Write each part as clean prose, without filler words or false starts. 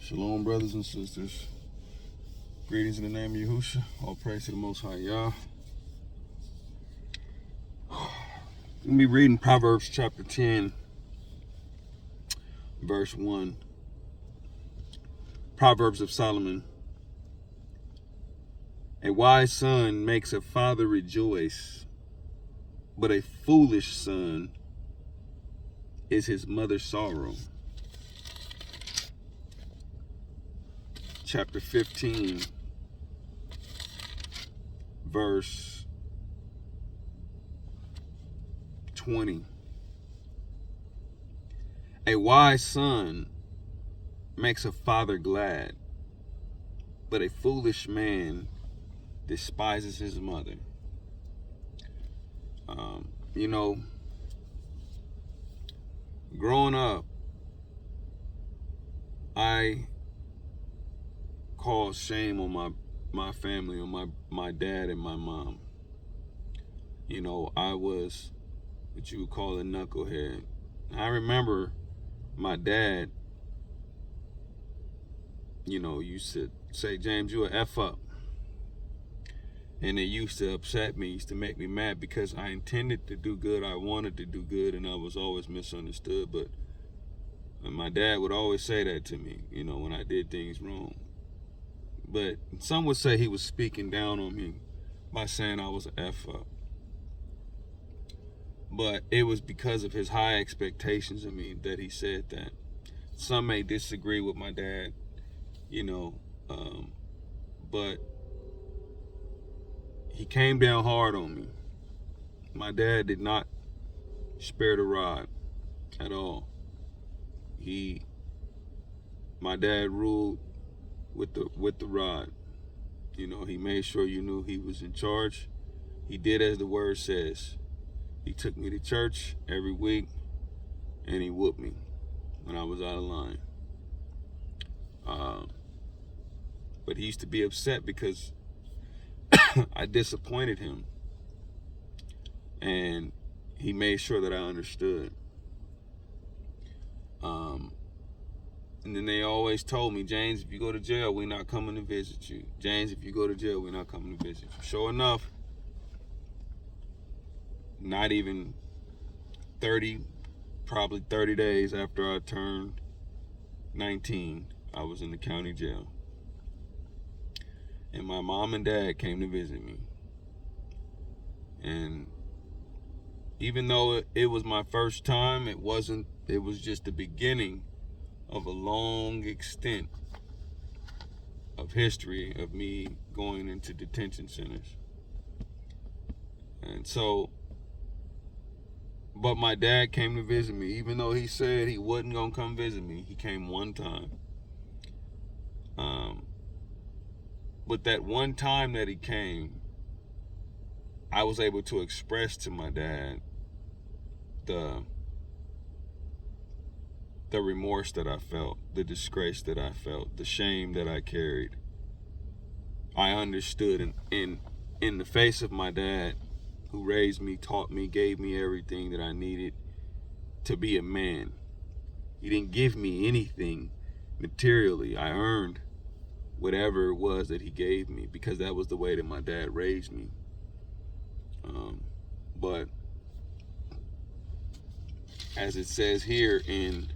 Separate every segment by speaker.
Speaker 1: Shalom, brothers and sisters. Greetings in the name of Yahushua. All praise to the Most High Yah. We'll be reading Proverbs chapter 10, verse 1. Proverbs of Solomon. A wise son makes a father rejoice, but a foolish son is his mother's sorrow. Chapter 15, verse 20. A wise son makes a father glad, but a foolish man despises his mother. Growing up, I caused shame on my family, on my dad and my mom. I was what you would call a knucklehead. I remember my dad, used to say, "James, you a F up." And it used to upset me, used to make me mad because I intended to do good, I wanted to do good, and I was always misunderstood. But my dad would always say that to me, when I did things wrong. But some would say he was speaking down on me by saying I was an F up. But it was because of his high expectations of me that he said that. Some may disagree with my dad, but he came down hard on me. My dad did not spare the rod at all. My dad ruled with the rod. He made sure you knew he was in charge. He did as the word says. He took me to church every week, and he whooped me when I was out of line. But he used to be upset because I disappointed him, and he made sure that I understood. And then they always told me, "James, if you go to jail, we're not coming to visit you. James, if you go to jail, we're not coming to visit you." Sure enough, not even 30 days after I turned 19, I was in the county jail. And my mom and dad came to visit me. And even though it was my first time, it was just the beginning of a long extent of history of me going into detention centers. And so, but my dad came to visit me, even though he said he wasn't gonna come visit me. He came one time. But that one time that he came, I was able to express to my dad the remorse that I felt, the disgrace that I felt, the shame that I carried. I understood in the face of my dad, who raised me, taught me, gave me everything that I needed to be a man. He didn't give me anything materially. I earned whatever it was that he gave me because that was the way that my dad raised me. But as it says here in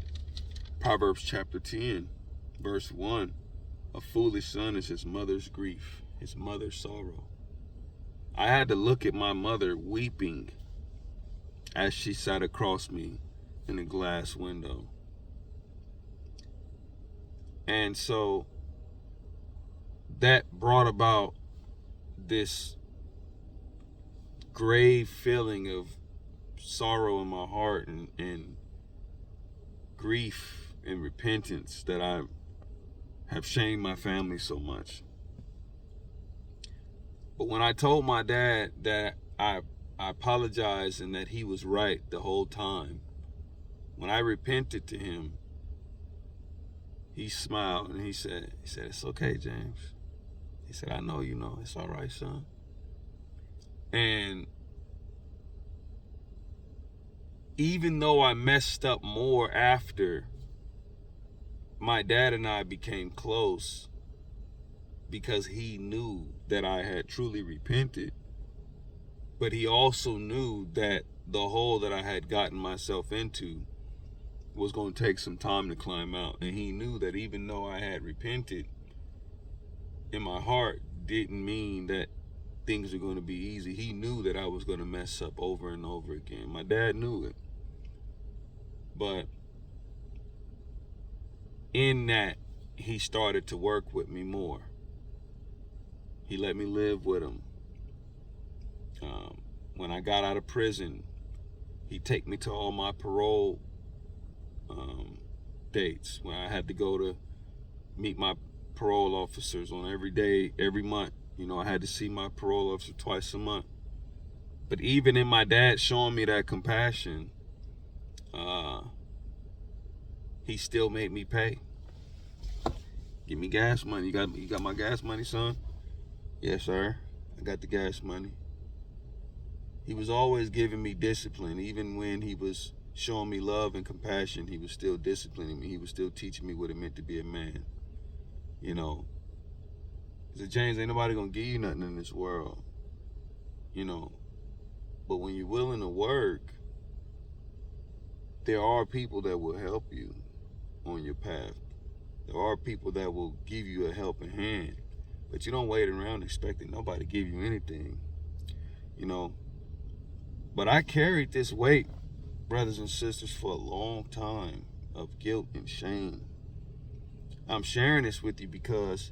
Speaker 1: Proverbs chapter 10, verse 1, a foolish son is his mother's grief, his mother's sorrow. I had to look at my mother weeping as she sat across me in a glass window. And so that brought about this grave feeling of sorrow in my heart and grief and repentance that I have shamed my family so much. But when I told my dad that I apologized and that he was right the whole time, when I repented to him, he smiled and he said, "It's okay, James." He said, "I know you know. It's all right, son." And even though I messed up more after my dad and I became close because he knew that I had truly repented, but he also knew that the hole that I had gotten myself into was going to take some time to climb out. And he knew that even though I had repented, in my heart didn't mean that things were going to be easy. He knew that I was going to mess up over and over again. My dad knew it. But in that, he started to work with me more. He let me live with him. When I got out of prison, he'd take me to all my parole dates when I had to go to meet my parole officers on every day, every month. You know, I had to see my parole officer twice a month. But even in my dad showing me that compassion, he still made me pay. Give me gas money. You got my gas money, son? Yes, sir. I got the gas money. He was always giving me discipline. Even when he was showing me love and compassion, he was still disciplining me. He was still teaching me what it meant to be a man. You know, he said, James, ain't nobody gonna give you nothing in this world. You know, but when you're willing to work, there are people that will help you on your path. There are people that will give you a helping hand, but you don't wait around expecting nobody to give you anything, you know. But I carried this weight, brothers and sisters, for a long time of guilt and shame. I'm sharing this with you because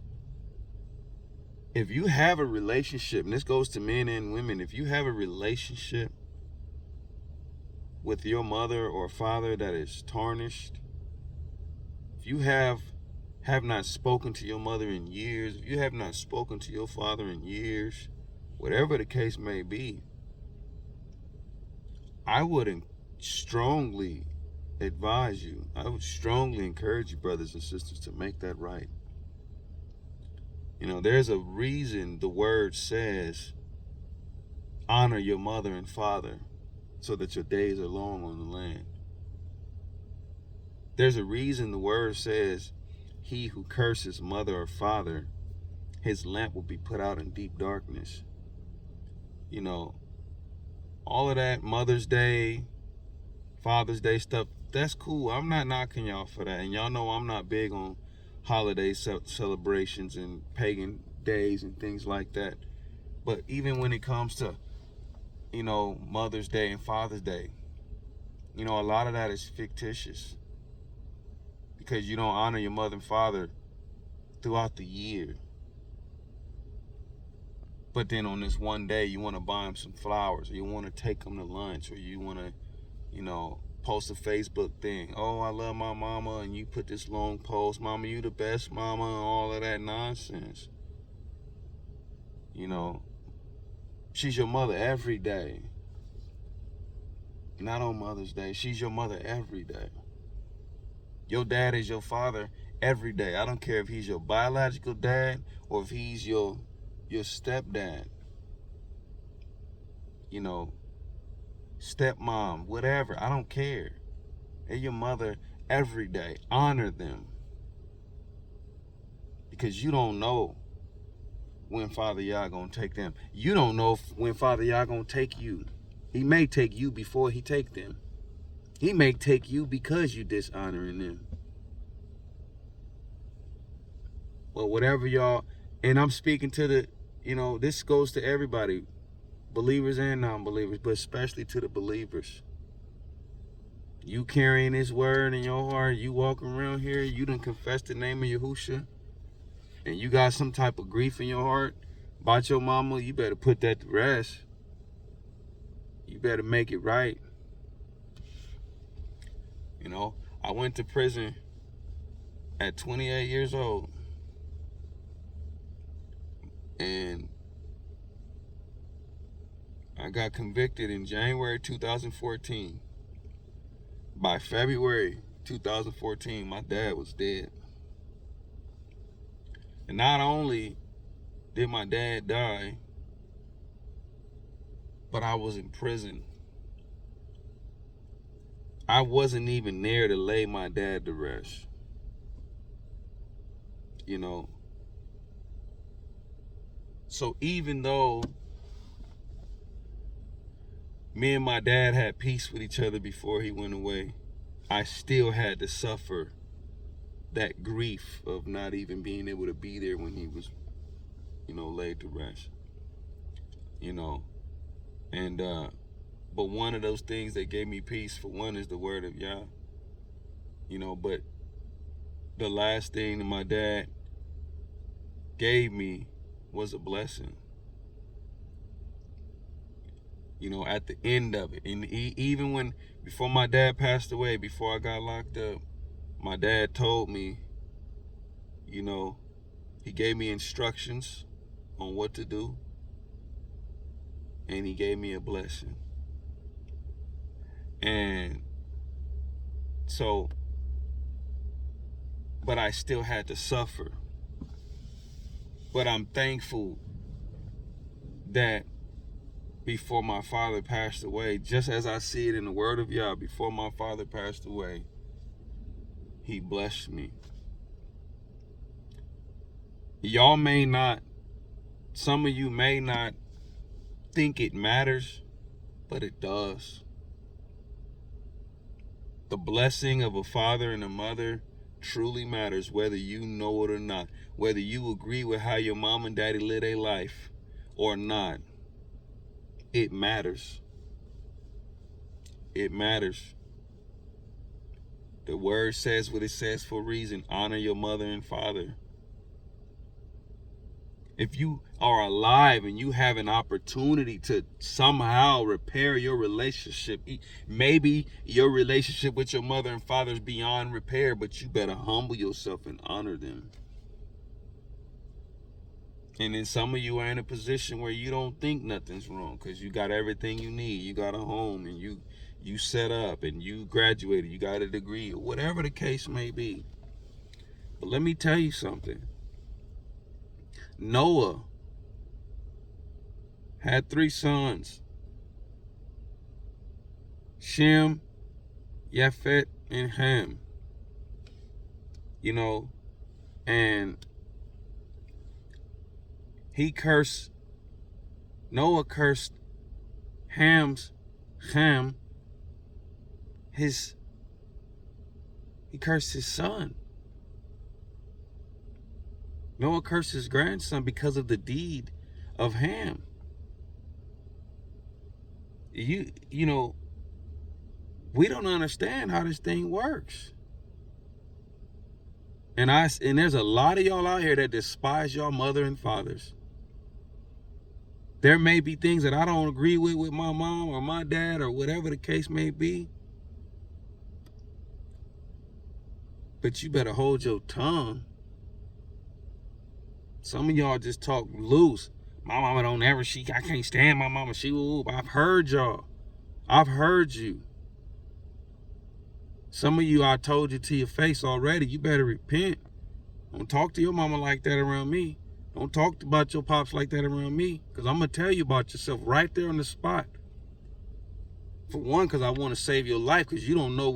Speaker 1: if you have a relationship, and this goes to men and women, if you have a relationship with your mother or father that is tarnished, if you have not spoken to your mother in years, if you have not spoken to your father in years, whatever the case may be, I would strongly advise you, I would strongly encourage you, brothers and sisters, to make that right. You know, there's a reason the word says, honor your mother and father so that your days are long on the land. There's a reason the word says, he who curses mother or father, his lamp will be put out in deep darkness. You know, all of that Mother's Day, Father's Day stuff, that's cool. I'm not knocking y'all for that. And y'all know I'm not big on holiday celebrations and pagan days and things like that. But even when it comes to, you know, Mother's Day and Father's Day, you know, a lot of that is fictitious because you don't honor your mother and father throughout the year. But then on this one day, you want to buy them some flowers, or you want to take them to lunch, or you want to, you know, post a Facebook thing. Oh, I love my mama, and you put this long post, mama, you the best mama, and all of that nonsense. You know, she's your mother every day. Not on Mother's Day. She's your mother every day. Your dad is your father every day. I don't care if he's your biological dad or if he's your stepdad. You know, stepmom, whatever. I don't care. They're your mother every day. Honor them. Because you don't know when Father Yah gonna take them. You don't know when Father Yah gonna take you. He may take you before he take them. He may take you because you dishonoring them. Well, whatever y'all, and I'm speaking to the, you know, this goes to everybody, believers and non-believers, but especially to the believers. You carrying this word in your heart, you walking around here, you done confessed the name of Yahusha, and you got some type of grief in your heart about your mama, you better put that to rest. You better make it right. You know, I went to prison at 28 years old. And I got convicted in January 2014. By February 2014, my dad was dead. And not only did my dad die, but I was in prison. I wasn't even there to lay my dad to rest. you know. So even though me and my dad had peace with each other before he went away, I still had to suffer that grief of not even being able to be there when he was, laid to rest. You know, and but one of those things that gave me peace, for one, is the word of Yah. But the last thing that my dad gave me was a blessing. At the end of it, and even when, before my dad passed away, before I got locked up, my dad told me, he gave me instructions on what to do, and he gave me a blessing. And so, but I still had to suffer. But I'm thankful that before my father passed away, just as I see it in the word of Yah, before my father passed away, he blessed me. Y'all may not, some of you may not think it matters, but it does. The blessing of a father and a mother truly matters, whether you know it or not. Whether you agree with how your mom and daddy live their life or not, it matters. It matters. The word says what it says for a reason. Honor your mother and father. If you are alive and you have an opportunity to somehow repair your relationship, maybe your relationship with your mother and father is beyond repair, but you better humble yourself and honor them. And then some of you are in a position where you don't think nothing's wrong because you got everything you need. You got a home, and you set up, and you graduated, you got a degree, or whatever the case may be. But let me tell you something. Noah had 3 sons: Shem, Japhet, and Ham. And Noah cursed Ham, he cursed his son. Noah cursed his grandson because of the deed of Ham. We don't understand how this thing works. And there's a lot of y'all out here that despise y'all mother and fathers. There may be things that I don't agree with my mom or my dad or whatever the case may be. But you better hold your tongue. Some of y'all just talk loose. My mama don't ever, I can't stand my mama. I've heard y'all. I've heard you. Some of you, I told you to your face already. You better repent. Don't talk to your mama like that around me. Don't talk about your pops like that around me, because I'm going to tell you about yourself right there on the spot. For one, because I want to save your life, because you don't know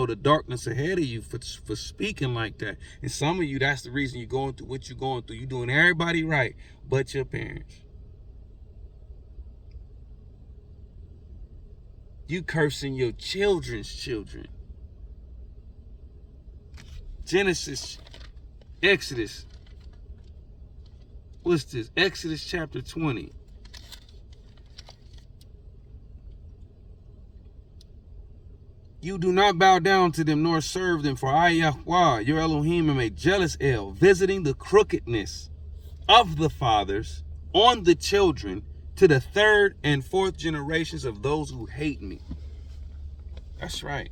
Speaker 1: the darkness ahead of you for speaking like that. And some of you, that's the reason you're going through what you're going through. You're doing everybody right but your parents. You cursing your children's children. Exodus. What's this? Exodus chapter 20. You do not bow down to them nor serve them, for I, Yahweh, your Elohim, am a jealous El, visiting the crookedness of the fathers on the children to the 3rd and 4th generations of those who hate me. That's right.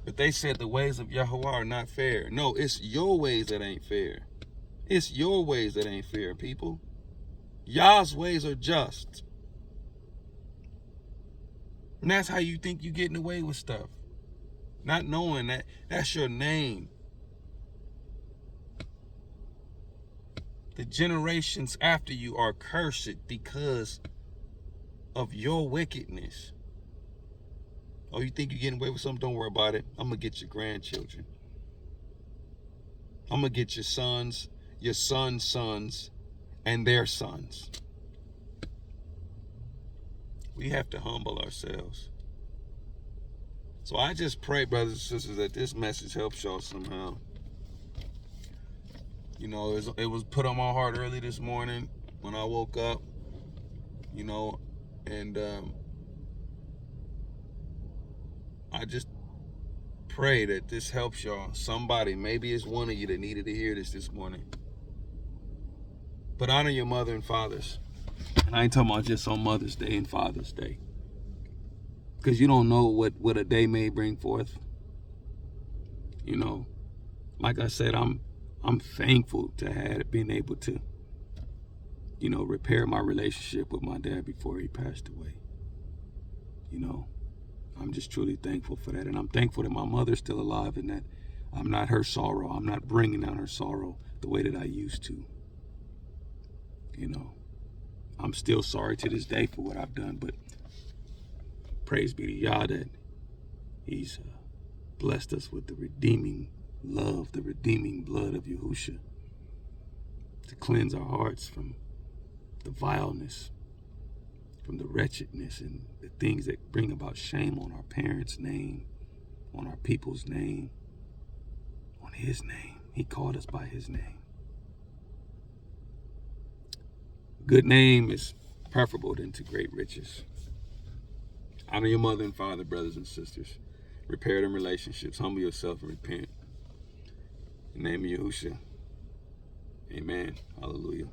Speaker 1: But they said the ways of Yahweh are not fair. No, it's your ways that ain't fair. It's your ways that ain't fair, people. Yah's ways are just. And that's how you think you're getting away with stuff. Not knowing that that's your name. The generations after you are cursed because of your wickedness. Oh, you think you're getting away with something? Don't worry about it. I'm going to get your grandchildren. I'm going to get your sons' sons, and their sons. We have to humble ourselves. So I just pray, brothers and sisters, that this message helps y'all somehow. You know, it was put on my heart early this morning when I woke up, you know, and I just pray that this helps y'all. Somebody, maybe it's one of you that needed to hear this morning. But honor your mother and fathers. And I ain't talking about just on Mother's Day and Father's Day, because you don't know what a day may bring forth. You know, like I said, I'm thankful to have been able to, you know, repair my relationship with my dad before he passed away. You know, I'm just truly thankful for that. And I'm thankful that my mother's still alive and that I'm not her sorrow. I'm not bringing down her sorrow the way that I used to. You know, I'm still sorry to this day for what I've done, but praise be to Yah that he's blessed us with the redeeming love, the redeeming blood of Yahusha to cleanse our hearts from the vileness, from the wretchedness and the things that bring about shame on our parents' name, on our people's name, on his name. He called us by his name. Good name is preferable than to great riches. Honor your mother and father, brothers and sisters. Repair them relationships. Humble yourself and repent. In the name of Yahushua. Amen. Hallelujah.